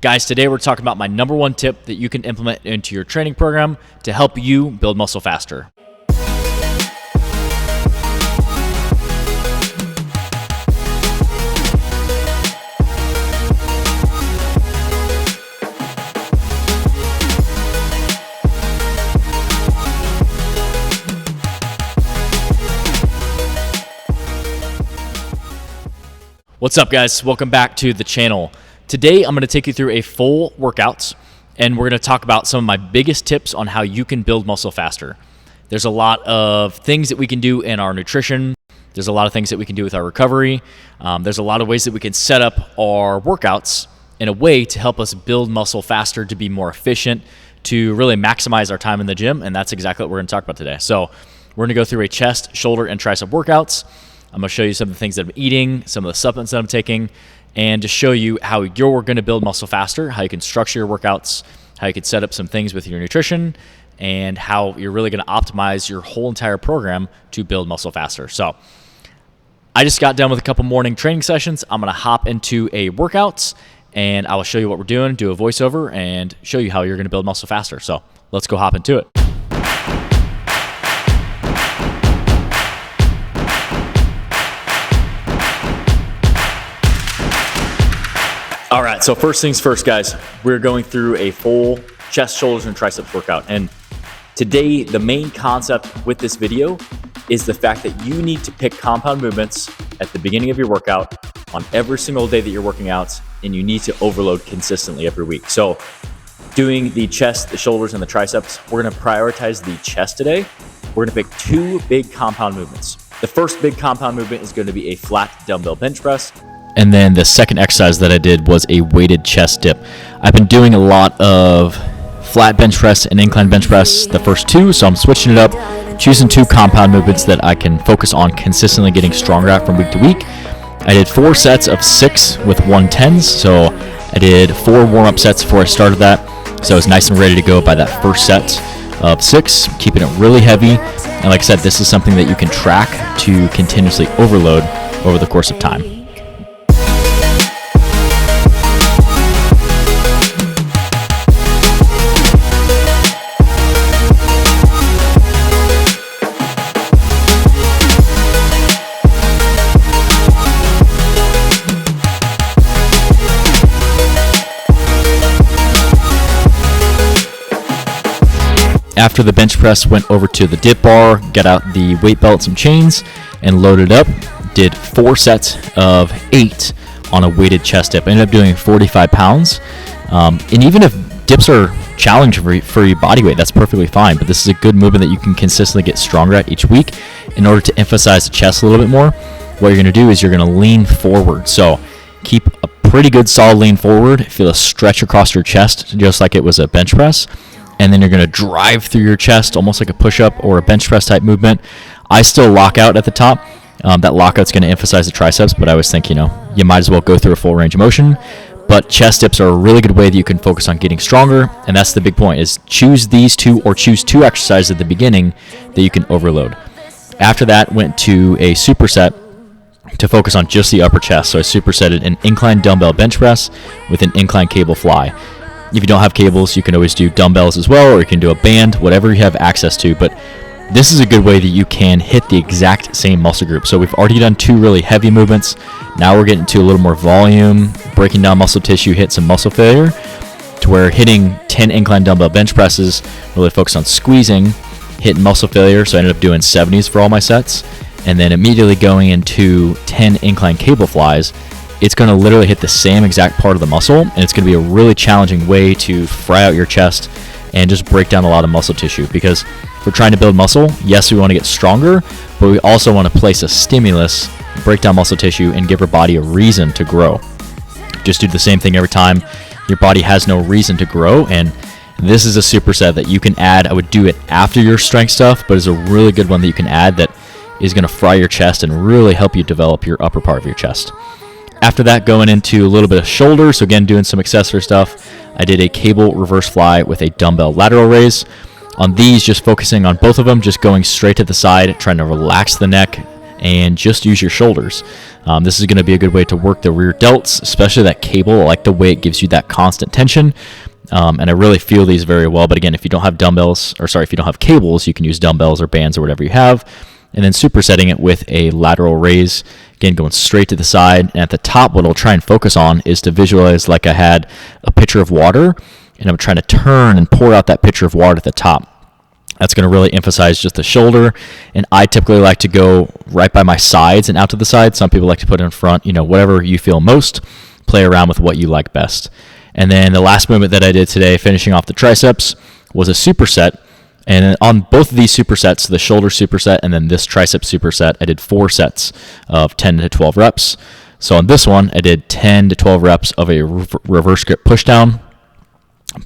Guys, today we're talking about my number one tip that you can implement into your training program to help you build muscle faster. What's up, guys? Welcome back to the channel. Today, I'm going to take you through a full workouts, and we're going to talk about some of my biggest tips on how you can build muscle faster. There's a lot of things that we can do in our nutrition. There's a lot of things that we can do with our recovery. There's a lot of ways that we can set up our workouts in a way to help us build muscle faster, to be more efficient, to really maximize our time in the gym, and that's exactly what we're going to talk about today. So we're going to go through a chest, shoulder, and tricep workouts. I'm going to show you some of the things that I'm eating, some of the supplements that I'm taking, and to show you how you're going to build muscle faster, how you can structure your workouts, how you can set up some things with your nutrition, and how you're really going to optimize your whole entire program to build muscle faster. So I just got done with a couple morning training sessions. I'm going to hop into a workouts, and I will show you what we're doing, do a voiceover, and show you how you're going to build muscle faster. So let's go hop into it. All right, so first things first, guys, we're going through a full chest, shoulders, and triceps workout. And today, the main concept with this video is the fact that you need to pick compound movements at the beginning of your workout on every single day that you're working out, and you need to overload consistently every week. So doing the chest, the shoulders, and the triceps, we're gonna prioritize the chest today. We're gonna pick two big compound movements. The first big compound movement is gonna be a flat dumbbell bench press. And then the second exercise that I did was a weighted chest dip. I've been doing a lot of flat bench press and incline bench press, the first two, so I'm switching it up, choosing two compound movements that I can focus on consistently getting stronger at from week to week. I did 4 sets of 6 with 110s, so I did 4 warm-up sets before I started that, so I was nice and ready to go by that first set of 6, keeping it really heavy. And like I said, this is something that you can track to continuously overload over the course of time. After the bench press, went over to the dip bar, got out the weight belt, some chains, and loaded up. Did 4 sets of 8 on a weighted chest dip. I ended up doing 45 pounds. And even if dips are challenging for your body weight, that's perfectly fine. But this is a good movement that you can consistently get stronger at each week. In order to emphasize the chest a little bit more, what you're going to do is you're going to lean forward. So keep a pretty good solid lean forward. Feel a stretch across your chest, just like it was a bench press. And then you're going to drive through your chest almost like a push-up or a bench press type movement. I still lock out at the top. That lockout's going to emphasize the triceps, but I always think, you might as well go through a full range of motion. But chest dips are a really good way that you can focus on getting stronger, and that's the big point, is choose these two or choose 2 exercises at the beginning that you can overload. After that, went to a superset to focus on just the upper chest. So I supersetted an incline dumbbell bench press with an incline cable fly. If you don't have cables, you can always do dumbbells as well, or you can do a band, whatever you have access to. But this is a good way that you can hit the exact same muscle group. So we've already done 2 really heavy movements. Now we're getting to a little more volume, breaking down muscle tissue, hit some muscle failure, to where hitting 10 incline dumbbell bench presses, really focus on squeezing, hitting muscle failure. So I ended up doing 70s for all my sets. And then immediately going into 10 incline cable flies. It's going to literally hit the same exact part of the muscle, and it's going to be a really challenging way to fry out your chest and just break down a lot of muscle tissue. Because if we're trying to build muscle, yes, we want to get stronger, but we also want to place a stimulus, break down muscle tissue, and give our body a reason to grow. Just do the same thing every time. Your body has no reason to grow, and this is a superset that you can add. I would do it after your strength stuff, but it's a really good one that you can add that is going to fry your chest and really help you develop your upper part of your chest. After that, going into a little bit of shoulder, so again, doing some accessory stuff. I did a cable reverse fly with a dumbbell lateral raise. On these, just focusing on both of them, just going straight to the side, trying to relax the neck, and just use your shoulders. This is going to be a good way to work the rear delts, especially that cable. I like the way it gives you that constant tension. And I really feel these very well. But again, if you don't have if you don't have cables, you can use dumbbells or bands or whatever you have. And then supersetting it with a lateral raise, again, going straight to the side. And at the top, what I'll try and focus on is to visualize like I had a pitcher of water, and I'm trying to turn and pour out that pitcher of water at the top. That's going to really emphasize just the shoulder. And I typically like to go right by my sides and out to the side. Some people like to put it in front, whatever you feel most. Play around with what you like best. And then the last movement that I did today, finishing off the triceps, was a superset. And on both of these supersets, the shoulder superset and then this tricep superset, I did 4 sets of 10 to 12 reps. So on this one, I did 10 to 12 reps of a reverse grip pushdown,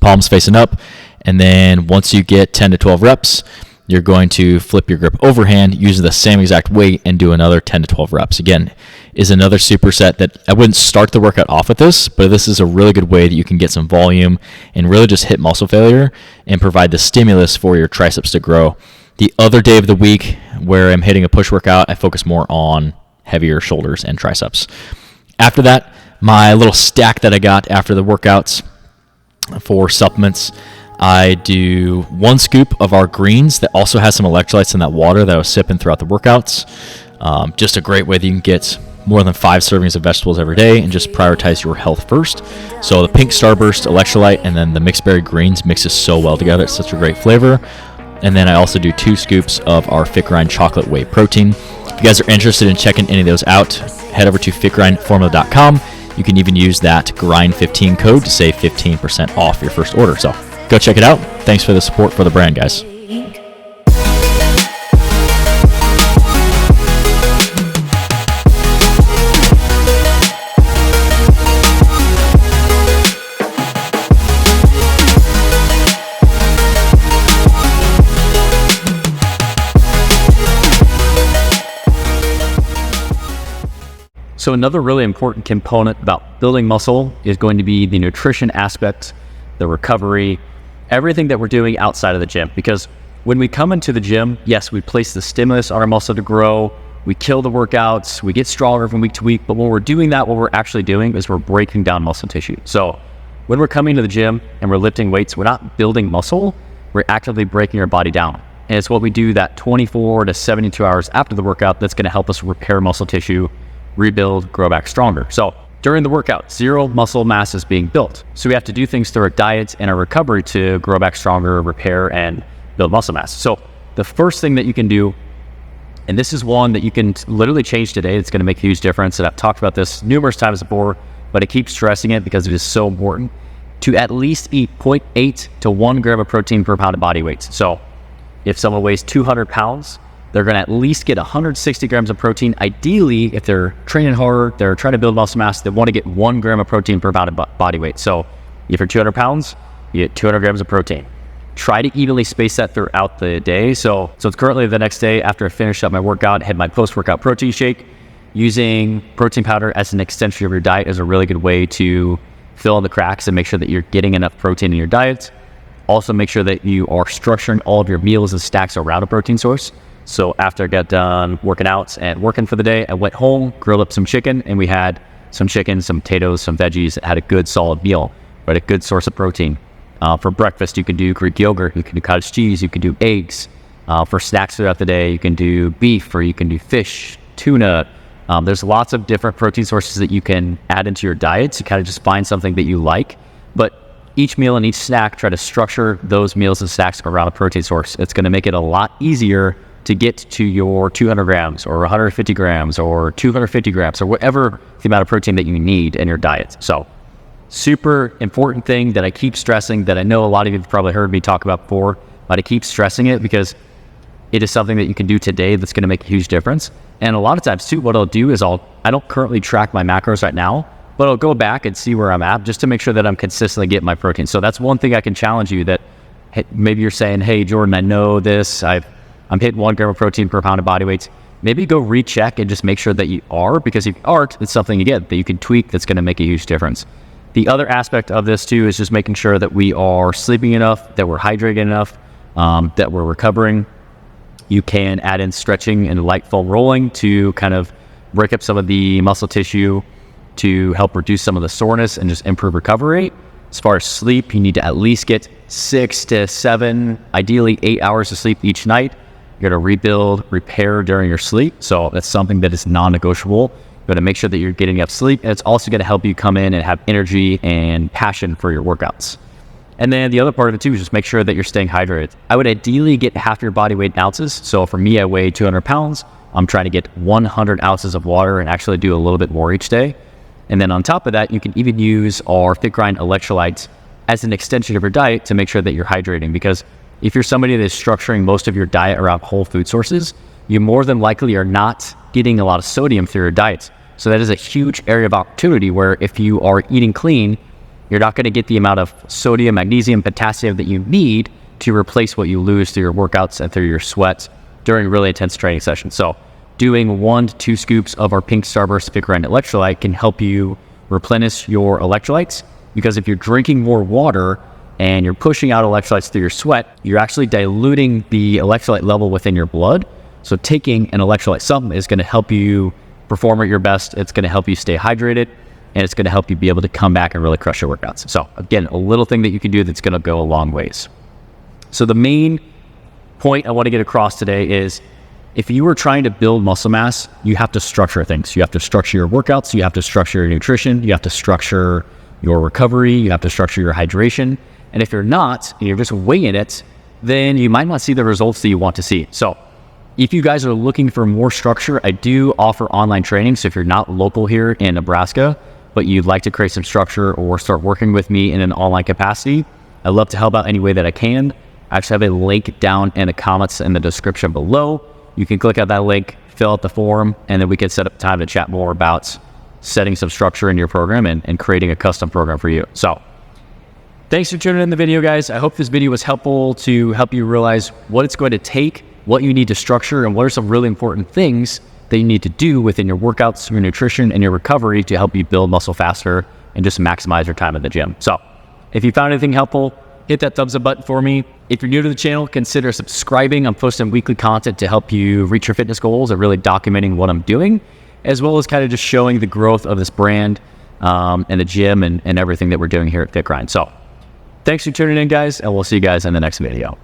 palms facing up. And then once you get 10 to 12 reps, you're going to flip your grip overhand using the same exact weight and do another 10 to 12 reps. Again, is another superset that I wouldn't start the workout off with this, but this is a really good way that you can get some volume and really just hit muscle failure and provide the stimulus for your triceps to grow. The other day of the week where I'm hitting a push workout, I focus more on heavier shoulders and triceps. After that, my little stack that I got after the workouts for supplements, I do 1 scoop of our greens that also has some electrolytes in that water that I was sipping throughout the workouts. Just a great way that you can get more than 5 servings of vegetables every day and just prioritize your health first. So the pink Starburst electrolyte and then the mixed berry greens mixes so well together. It's such a great flavor. And then I also do 2 scoops of our Fit Grind chocolate whey protein. If you guys are interested in checking any of those out, head over to fitgrindformula.com. You can even use that GRIND15 code to save 15% off your first order. So go check it out. Thanks for the support for the brand, guys. So another really important component about building muscle is going to be the nutrition aspect, the recovery, everything that we're doing outside of the gym. Because when we come into the gym, yes, we place the stimulus on our muscle to grow, we kill the workouts, we get stronger from week to week, but when we're doing that, what we're actually doing is we're breaking down muscle tissue. So when we're coming to the gym and we're lifting weights, we're not building muscle, we're actively breaking our body down. And it's what we do that 24 to 72 hours after the workout that's gonna help us repair muscle tissue, rebuild, grow back stronger. So during the workout, 0 muscle mass is being built. So we have to do things through our diet and our recovery to grow back stronger, repair, and build muscle mass. So the first thing that you can do, and this is one that you can literally change today, it's gonna make a huge difference. And I've talked about this numerous times before, but I keep stressing it because it is so important to at least eat 0.8 to 1 gram of protein per pound of body weight. So if someone weighs 200 pounds, they're going to at least get 160 grams of protein. Ideally, if they're training hard, they're trying to build muscle mass, they want to get 1 gram of protein per pound of body weight. So if you're 200 pounds, you get 200 grams of protein. Try to evenly space that throughout the day. So it's currently the next day after I finish up my workout, I had my post-workout protein shake. Using protein powder as an extension of your diet is a really good way to fill in the cracks and make sure that you're getting enough protein in your diet. Also make sure that you are structuring all of your meals and snacks around a protein source. So after I got done working out and working for the day, I went home, grilled up some chicken, and we had some chicken, some potatoes, some veggies. It had a good solid meal, right? A good source of protein. For breakfast, you can do Greek yogurt, you can do cottage cheese, you can do eggs. For snacks throughout the day, you can do beef, or you can do fish, tuna. There's lots of different protein sources that you can add into your diet. So you kind of just find something that you like. But each meal and each snack, try to structure those meals and snacks around a protein source. It's going to make it a lot easier to get to your 200 grams or 150 grams or 250 grams or whatever the amount of protein that you need in your diet. So super important thing that I keep stressing, that I know a lot of you have probably heard me talk about before, but I keep stressing it because it is something that you can do today that's going to make a huge difference. And a lot of times too, what I'll do is I don't currently track my macros right now, but I'll go back and see where I'm at just to make sure that I'm consistently getting my protein. So that's one thing I can challenge you, that maybe you're saying, hey, Jordan, I know this, I'm hitting 1 gram of protein per pound of body weight. Maybe go recheck and just make sure that you are, because if you aren't, it's something again that you can tweak that's going to make a huge difference. The other aspect of this too is just making sure that we are sleeping enough, that we're hydrated enough, that we're recovering. You can add in stretching and light foam rolling to kind of break up some of the muscle tissue to help reduce some of the soreness and just improve recovery. As far as sleep, you need to at least get 6 to 7, ideally 8 hours of sleep each night. You're going to rebuild, repair during your sleep. So that's something that is non-negotiable. You're going to make sure that you're getting enough sleep, and it's also going to help you come in and have energy and passion for your workouts. And then the other part of it too is just make sure that you're staying hydrated. I would ideally get half your body weight in ounces. So for me, I weigh 200 pounds. I'm trying to get 100 ounces of water and actually do a little bit more each day. And then on top of that, you can even use our Fit Grind electrolytes as an extension of your diet to make sure that you're hydrating. Because if you're somebody that's structuring most of your diet around whole food sources, you more than likely are not getting a lot of sodium through your diet. So that is a huge area of opportunity where if you are eating clean, you're not going to get the amount of sodium, magnesium, potassium that you need to replace what you lose through your workouts and through your sweat during really intense training sessions. So doing 1 to 2 scoops of our Pink Starburst Fit Grind electrolyte can help you replenish your electrolytes, because if you're drinking more water and you're pushing out electrolytes through your sweat, you're actually diluting the electrolyte level within your blood. So taking an electrolyte supplement is going to help you perform at your best. It's going to help you stay hydrated, and it's going to help you be able to come back and really crush your workouts. So again, a little thing that you can do that's going to go a long ways. So the main point I want to get across today is, if you are trying to build muscle mass, you have to structure things. You have to structure your workouts, you have to structure your nutrition, you have to structure your recovery, you have to structure your hydration. And if you're not, and you're just winging it, then you might not see the results that you want to see. So if you guys are looking for more structure, I do offer online training. So if you're not local here in Nebraska, but you'd like to create some structure or start working with me in an online capacity, I'd love to help out any way that I can. I actually have a link down in the comments in the description below. You can click on that link, fill out the form, and then we can set up time to chat more about setting some structure in your program and creating a custom program for you. So thanks for tuning in the video, guys. I hope this video was helpful to help you realize what it's going to take, what you need to structure, and what are some really important things that you need to do within your workouts, your nutrition, and your recovery to help you build muscle faster and just maximize your time at the gym. So if you found anything helpful, hit that thumbs up button for me. If you're new to the channel, consider subscribing. I'm posting weekly content to help you reach your fitness goals and really documenting what I'm doing, as well as kind of just showing the growth of this brand and the gym and everything that we're doing here at Fit Grind. So thanks for tuning in, guys, and we'll see you guys in the next video.